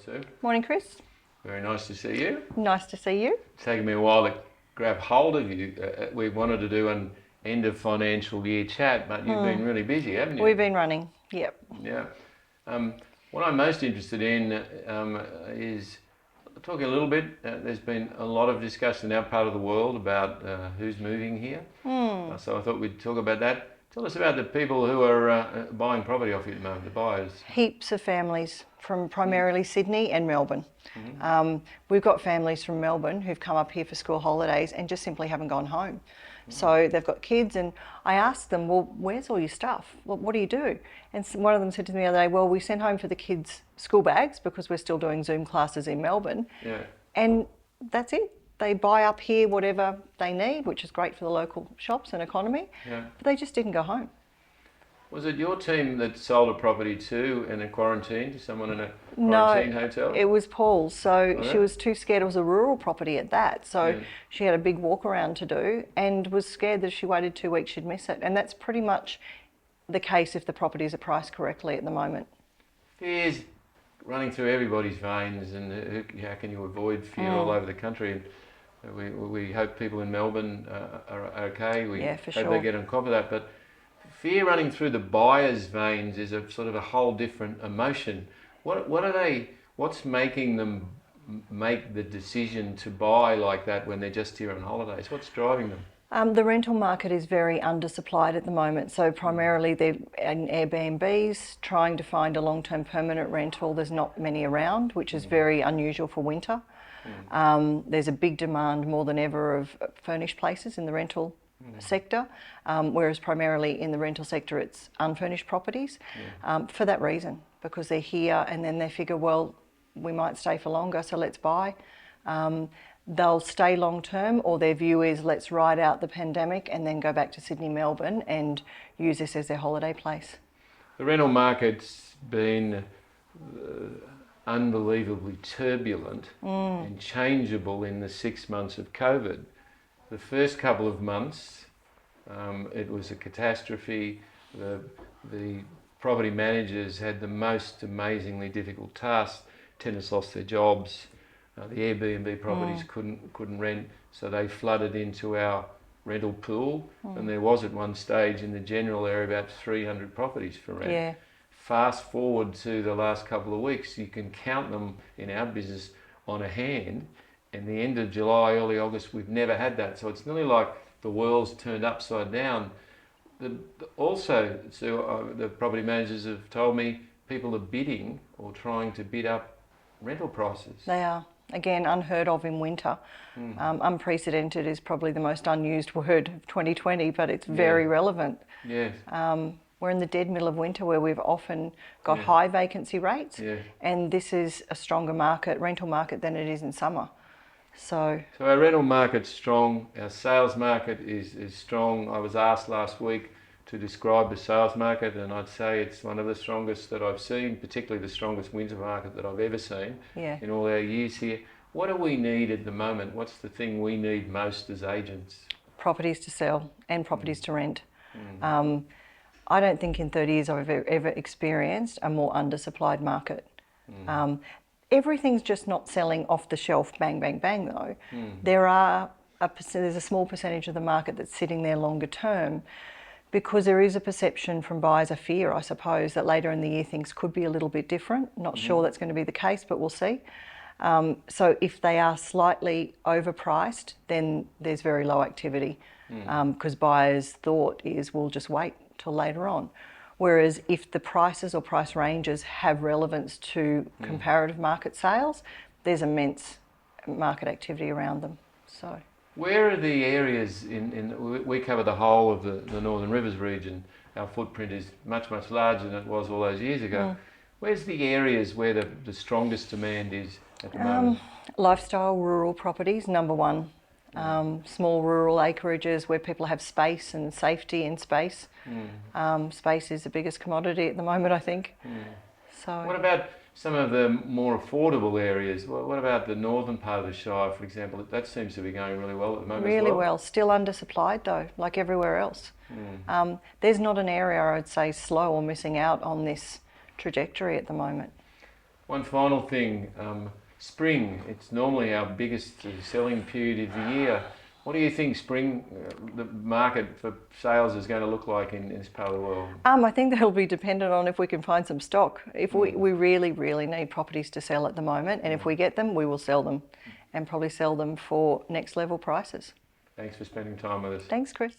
Sue. Morning, Chris. Very nice to see you. Nice to see you. It's taken me a while to grab hold of you. We wanted to do an end of financial year chat, but you've been really busy, haven't you? We've been running, yep. Yeah. What I'm most interested in is talking a little bit. There's been a lot of discussion in our part of the world about who's moving here. So I thought we'd talk about that. Tell us about the people who are buying property off you at the moment, the buyers. Heaps of families from primarily Sydney and Melbourne. We've got families from Melbourne who've come up here for school holidays and just simply haven't gone home. So they've got kids, and I asked them, well, where's all your stuff? What do you do? And one of them said to me the other day, well, we sent home for the kids' school bags because we're still doing Zoom classes in Melbourne. Yeah. And that's it. They buy up here whatever they need, which is great for the local shops and economy, but they just didn't go home. Was it your team that sold a property to in a quarantine, to someone in a quarantine hotel? No, it was Paul's. So she was too scared. It was a rural property at that. So she had a big walk around to do and was scared that if she waited 2 weeks, she'd miss it. And that's pretty much the case if the properties are priced correctly at the moment. Fear's running through everybody's veins, and how can you avoid fear all over the country? We hope people in Melbourne are okay. We hope they get on top of that. But fear running through the buyer's veins is a sort of a whole different emotion. What are they? What's making them make the decision to buy like that when they're just here on holidays? What's driving them? The rental market is very undersupplied at the moment. So primarily they're in Airbnbs, trying to find a long-term permanent rental. There's not many around, which is very unusual for winter. There's a big demand more than ever of furnished places in the rental sector, whereas primarily in the rental sector it's unfurnished properties for that reason, because they're here and then they figure, well, we might stay for longer, so let's buy. They'll stay long term, or their view is let's ride out the pandemic and then go back to Sydney, Melbourne and use this as their holiday place. The rental market's been unbelievably turbulent and changeable in the 6 months of COVID. The first couple of months, it was a catastrophe. The property managers had the most amazingly difficult task. Tenants lost their jobs. The Airbnb properties couldn't rent, so they flooded into our rental pool. And there was at one stage in the general area about 300 properties for rent. Yeah. Fast forward to the last couple of weeks, you can count them in our business on a hand. And the end of July, early August, we've never had that. So it's nearly like the world's turned upside down. Also, the property managers have told me people are bidding or trying to bid up rental prices. They are. Again, unheard of in winter. Unprecedented is probably the most unused word of 2020, but it's very relevant. Yes. We're in the dead middle of winter where we've often got high vacancy rates, and this is a stronger rental market than it is in summer. So our rental market's strong, our sales market is strong. I was asked last week to describe the sales market, and I'd say it's one of the strongest that I've seen, particularly the strongest winter market that I've ever seen in all our years here. What do we need at the moment? What's the thing we need most as agents? Properties to sell and properties to rent. I don't think in 30 years I've ever experienced a more undersupplied market. Everything's just not selling off the shelf, bang, bang, bang, though. There's a small percentage of the market that's sitting there longer term, because there is a perception from buyers, a fear, I suppose, that later in the year things could be a little bit different. Not sure that's going to be the case, but we'll see. So if they are slightly overpriced, then there's very low activity, because buyers' thought is we'll just wait till later on. Whereas if the prices or price ranges have relevance to comparative market sales, there's immense market activity around them. So, where are the areas we cover the whole of the Northern Rivers region. Our footprint is much, much larger than it was all those years ago. Where's the areas where the strongest demand is at the moment? Lifestyle, rural properties, number one. Small rural acreages where people have space and safety in space. Space is the biggest commodity at the moment, I think. So, what about some of the more affordable areas? What about the northern part of the Shire, for example? That seems to be going really well at the moment. Really well. Still undersupplied though, like everywhere else. There's not an area I would say slow or missing out on this trajectory at the moment. One final thing, spring, it's normally our biggest selling period of the year. What do you think spring, the market for sales is going to look like in this part of the world? I think that'll be dependent on if we can find some stock. If we really, really need properties to sell at the moment, and if we get them, we will sell them and probably sell them for next level prices. Thanks for spending time with us. Thanks, Chris.